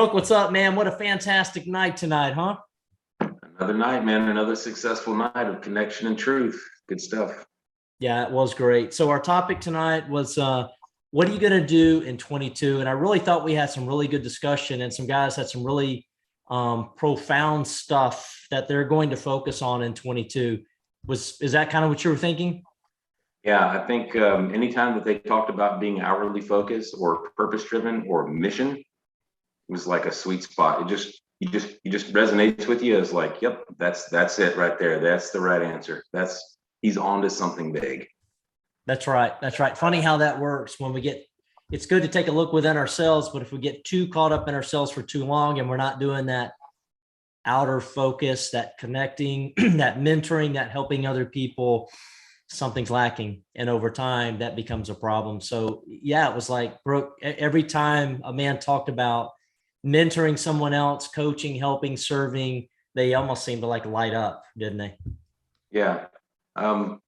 Brooke, what's up, man? What a fantastic night tonight, huh? Another night, man. Another successful night of connection and truth. Good stuff. Yeah, it was great. So our topic tonight was what are you going to do in 22? And I really thought we had some really good discussion, and some guys had some really profound stuff that they're going to focus on in 22. Is that kind of what you were thinking? Yeah, I think anytime that they talked about being outwardly focused or purpose driven or mission, it was like a sweet spot. It just resonates with you as like, yep, that's it right there. That's the right answer. He's on to something big. That's right. That's right. Funny how that works when it's good to take a look within ourselves, but if we get too caught up in ourselves for too long and we're not doing that outer focus, that connecting, that mentoring, that helping other people, something's lacking. And over time, that becomes a problem. So, yeah, it was like, Brooke, every time a man talked about mentoring someone else, coaching, helping, serving, they almost seemed to like light up, didn't they? Yeah. Um,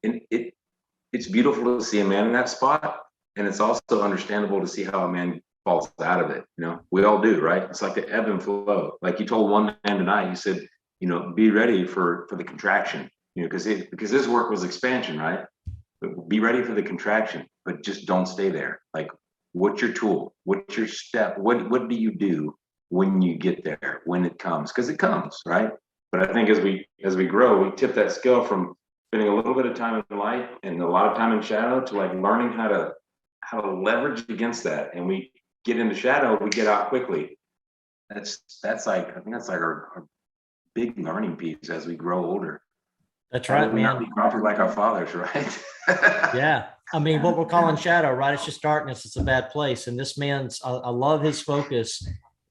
and it's beautiful to see a man in that spot. And it's also understandable to see how a man falls out of it. We all do, right? It's like the ebb and flow. Like you told one man tonight, you said, be ready for the contraction, because his work was expansion, right? But be ready for the contraction, but just don't stay there. Like, what's your tool? What's your step? What do you do when you get there, when it comes? Because it comes, right? But I think as we grow, we tip that scale from spending a little bit of time in light and a lot of time in shadow to like learning how to leverage against that. And we get into shadow, we get out quickly. That's like, I think that's like our big learning piece as we grow older. That's How do right, we not man. be grumpy like our fathers, right? Yeah. I mean, what we're calling shadow, right? It's just darkness. It's a bad place. And this man's, I love his focus.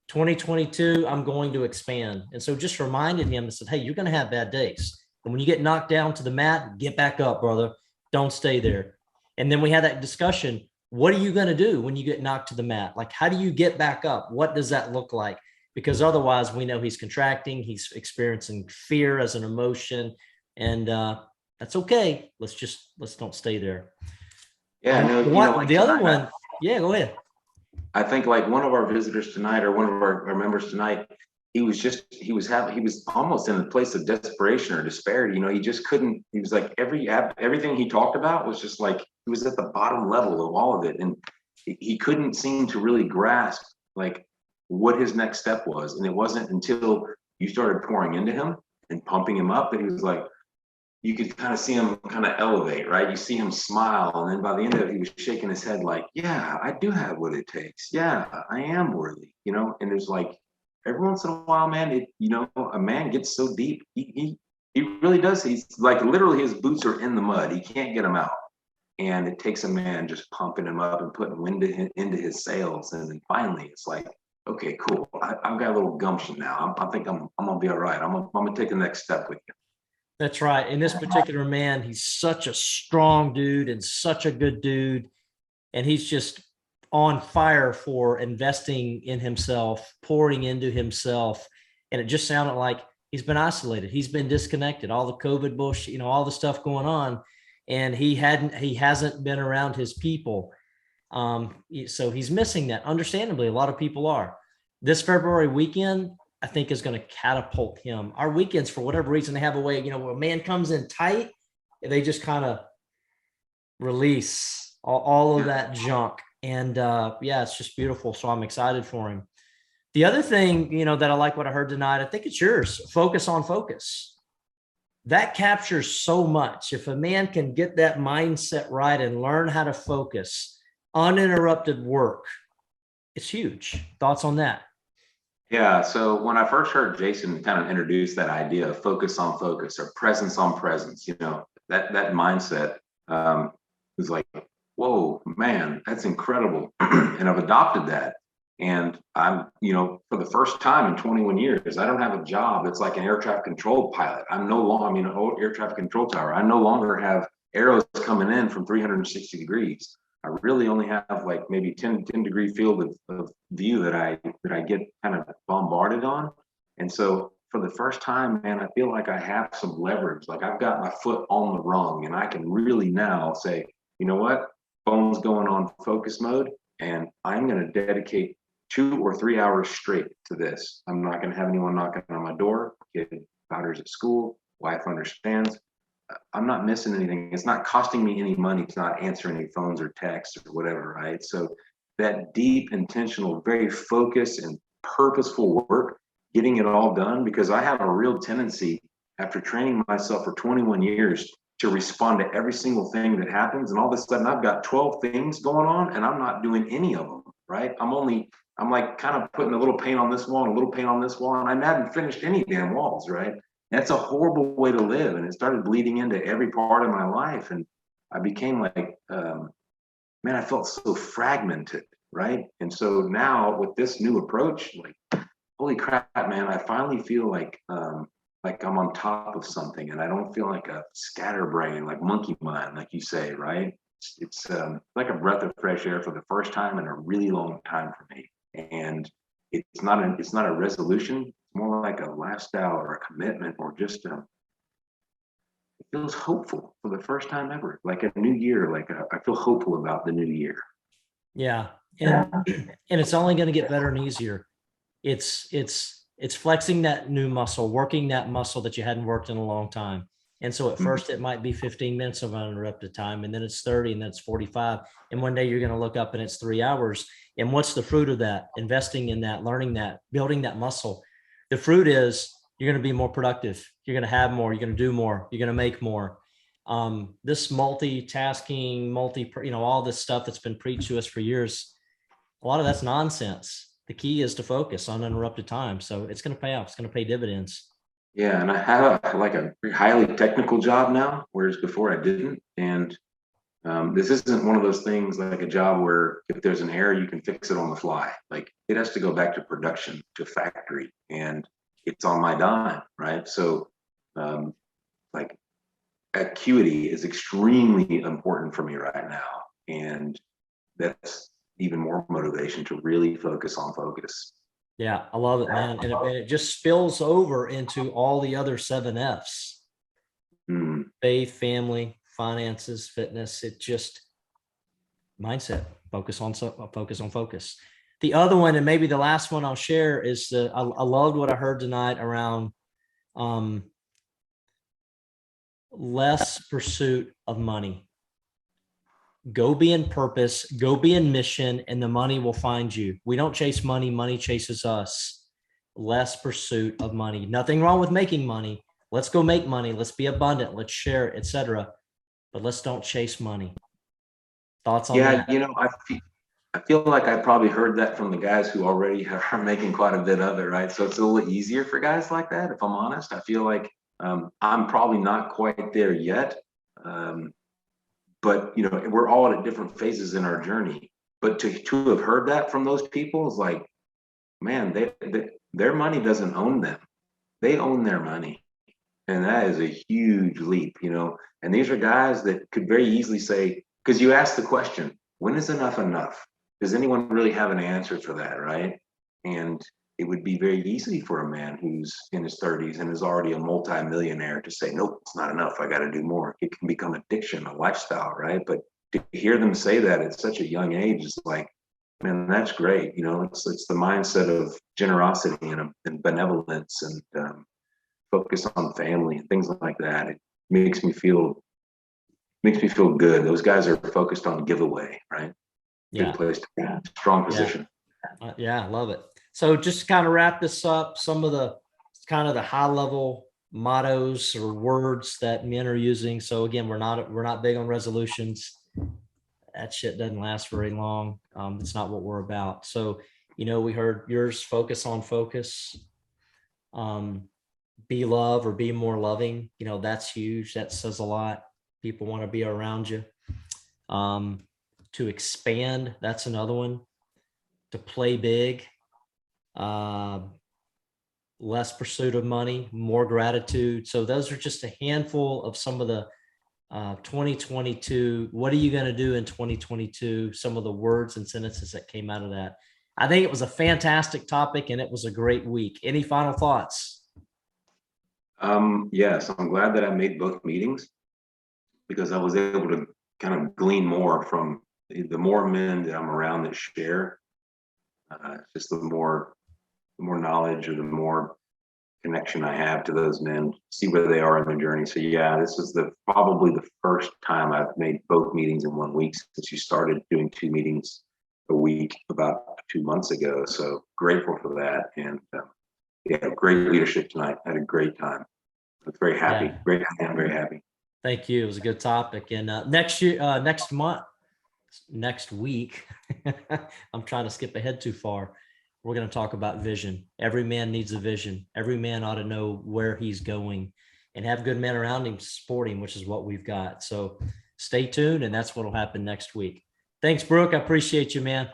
2022, I'm going to expand. And so just reminded him and said, hey, you're going to have bad days. And when you get knocked down to the mat, get back up, brother. Don't stay there. And then we had that discussion. What are you going to do when you get knocked to the mat? Like, how do you get back up? What does that look like? Because otherwise, we know he's contracting, he's experiencing fear as an emotion. And that's okay. Let's don't stay there. Yeah, no, What like the other tonight, one? Yeah, go ahead. I think like one of our visitors tonight or one of our members tonight, he was almost in a place of desperation or despair. He just couldn't, he was like everything he talked about was just like he was at the bottom level of all of it. And he couldn't seem to really grasp like what his next step was. And it wasn't until you started pouring into him and pumping him up that he was like, you could kind of see him kind of elevate, right? You see him smile. And then by the end of it, he was shaking his head like, yeah, I do have what it takes. Yeah, I am worthy. And there's like, every once in a while, man, a man gets so deep. He really does. He's like, literally his boots are in the mud. He can't get them out. And it takes a man just pumping him up and putting wind into his sails. And then finally it's like, okay, cool. I've got a little gumption now. I think I'm going to be all right. I'm going to take the next step with you. That's right. In this particular man, he's such a strong dude and such a good dude. And he's just on fire for investing in himself, pouring into himself. And it just sounded like he's been isolated. He's been disconnected, all the COVID bullshit, all the stuff going on. And he hasn't been around his people. So he's missing that. Understandably, a lot of people are. This February weekend, I think, is going to catapult him. Our weekends, for whatever reason, they have a way, where a man comes in tight, they just kind of release all of that junk. And yeah, it's just beautiful. So I'm excited for him. The other thing, that I like what I heard tonight, I think it's yours. Focus on focus. That captures so much. If a man can get that mindset right and learn how to focus, uninterrupted work, it's huge. Thoughts on that? Yeah. So when I first heard Jason kind of introduce that idea of focus on focus or presence on presence, that mindset was like, whoa, man, that's incredible. And I've adopted that. And I'm, for the first time in 21 years, I don't have a job that's like an air traffic control pilot. An air traffic control tower. I no longer have arrows coming in from 360 degrees. I really only have like maybe 10 degree field of view that I get kind of bombarded on. And so for the first time, man, I feel like I have some leverage. Like I've got my foot on the rung and I can really now say, you know what? Phone's going on focus mode and I'm going to dedicate 2 or 3 hours straight to this. I'm not going to have anyone knocking on my door. Kid, daughter's at school. Wife understands. I'm not missing anything. It's not costing me any money to not answer any phones or texts or whatever, right? So that deep, intentional, very focused and purposeful work, getting it all done, because I have a real tendency after training myself for 21 years to respond to every single thing that happens. And all of a sudden I've got 12 things going on and I'm not doing any of them, right? I'm like kind of putting a little paint on this wall and a little paint on this wall, and I haven't finished any damn walls, right? That's a horrible way to live. And it started bleeding into every part of my life. And I became like, man, I felt so fragmented, right? And so now with this new approach, like, holy crap, man, I finally feel like I'm on top of something, and I don't feel like a scatterbrain, like monkey mind, like you say, right? It's like a breath of fresh air for the first time in a really long time for me. And it's not a resolution. It's more like a lifestyle or a commitment, or just it feels hopeful for the first time ever, like a new year. I feel hopeful about the new year. Yeah. And it's only going to get better and easier. It's flexing that new muscle, working that muscle that you hadn't worked in a long time. And so at first it might be 15 minutes of uninterrupted time, and then it's 30, and then it's 45. And one day you're going to look up and it's 3 hours. And what's the fruit of that? Investing in that, learning that, building that muscle. The fruit is you're going to be more productive. You're going to have more. You're going to do more. You're going to make more. This multitasking, all this stuff that's been preached to us for years, a lot of that's nonsense. The key is to focus on uninterrupted time. So it's going to pay off. It's going to pay dividends. Yeah, and I have a very highly technical job now, whereas before I didn't. And this isn't one of those things like a job where if there's an error, you can fix it on the fly. Like, it has to go back to production, to factory, and it's on my dime, right? So like, acuity is extremely important for me right now. And that's even more motivation to really focus on focus. Yeah, I love it, man. And it just spills over into all the other 7 F's. Faith, family, finances, fitness. It just mindset, focus on focus. The other one, and maybe the last one I'll share, is I loved what I heard tonight around less pursuit of money. Go be in purpose, go be in mission, and the money will find you. We don't chase money, money chases us. Less pursuit of money. Nothing wrong with making money. Let's go make money. Let's be abundant. Let's share, etc. But let's don't chase money. Thoughts on that? Yeah, I feel like I probably heard that from the guys who already are making quite a bit of it, right? So it's a little easier for guys like that, if I'm honest. I feel like I'm probably not quite there yet. But we're all at different phases in our journey. But to have heard that from those people is like, man, their money doesn't own them. They own their money. And that is a huge leap, And these are guys that could very easily say, because you ask the question, when is enough enough? Does anyone really have an answer for that, right? And it would be very easy for a man who's in his 30s and is already a multi-millionaire to say, nope, it's not enough. I got to do more. It can become addiction, a lifestyle, right? But to hear them say that at such a young age is like, man, that's great. It's the mindset of generosity and benevolence and focus on family and things like that. It makes me feel good. Those guys are focused on giveaway, right? Yeah. Good place to be. Strong position. Yeah, I love it. So just to kind of wrap this up, some of the kind of the high level mottos or words that men are using. So again, we're not big on resolutions. That shit doesn't last very long. It's not what we're about. So, we heard yours, focus on focus. Be love or be more loving. That's huge. That says a lot. People want to be around you. To expand, that's another one. To play big. Less pursuit of money, more gratitude. So those are just a handful of some of the 2022. What are you going to do in 2022? Some of the words and sentences that came out of that. I think it was a fantastic topic and it was a great week. Any final thoughts? Yes, I'm glad that I made both meetings because I was able to kind of glean more from the more men that I'm around that share. Just the more knowledge or the more connection I have to those men, see where they are in their journey. So yeah, this is probably the first time I've made both meetings in 1 week since you started doing 2 meetings a week about 2 months ago. So grateful for that. And yeah, great leadership tonight. Had a great time. I was very happy. Yeah. Great. I'm very happy. Thank you. It was a good topic. And next year, next month, next week, I'm trying to skip ahead too far. We're going to talk about vision. Every man needs a vision. Every man ought to know where he's going and have good men around him to support him, which is what we've got. So stay tuned, and that's what will happen next week. Thanks, Brooke. I appreciate you, man.